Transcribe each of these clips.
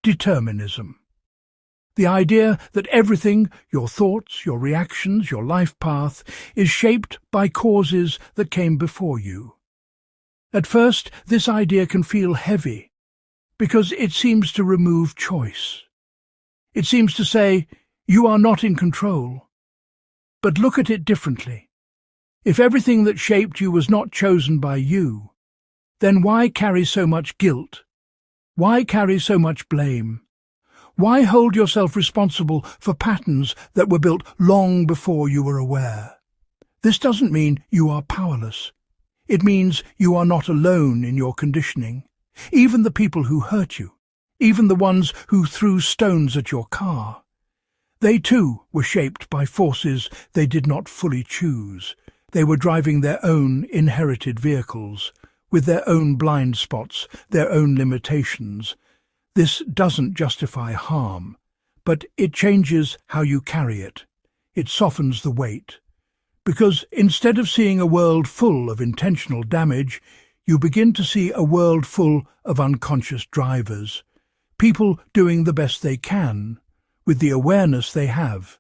determinism. The idea that everything, your thoughts, your reactions, your life path, is shaped by causes that came before you. At first, this idea can feel heavy, because it seems to remove choice. It seems to say, you are not in control. But look at it differently. If everything that shaped you was not chosen by you, then why carry so much guilt? Why carry so much blame? Why hold yourself responsible for patterns that were built long before you were aware? This doesn't mean you are powerless. It means you are not alone in your conditioning. Even the people who hurt you, even the ones who threw stones at your car, they too were shaped by forces they did not fully choose. They were driving their own inherited vehicles, with their own blind spots, their own limitations. This doesn't justify harm, but it changes how you carry it. It softens the weight. Because instead of seeing a world full of intentional damage, you begin to see a world full of unconscious drivers, people doing the best they can, with the awareness they have.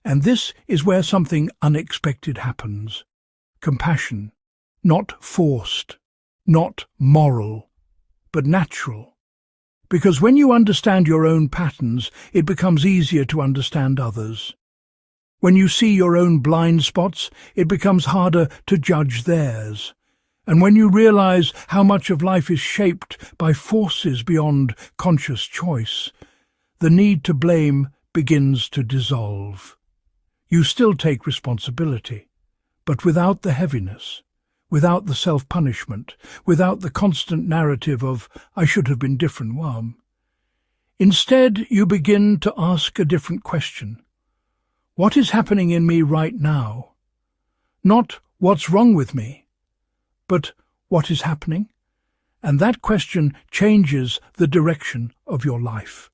And this is where something unexpected happens. Compassion, not forced, not moral, but natural. Because when you understand your own patterns, it becomes easier to understand others. When you see your own blind spots, it becomes harder to judge theirs. And when you realize how much of life is shaped by forces beyond conscious choice, the need to blame begins to dissolve. You still take responsibility, but without the heaviness, without the self-punishment, without the constant narrative of, I should have been different. Instead, you begin to ask a different question. What is happening in me right now? Not what's wrong with me, but what is happening? And that question changes the direction of your life,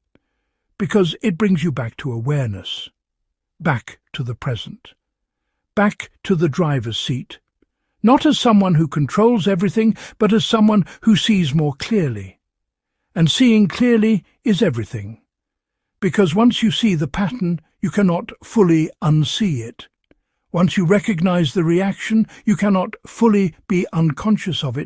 because it brings you back to awareness, back to the present, back to the driver's seat, not as someone who controls everything, but as someone who sees more clearly. And seeing clearly is everything. Because once you see the pattern, you cannot fully unsee it. Once you recognize the reaction, you cannot fully be unconscious of it.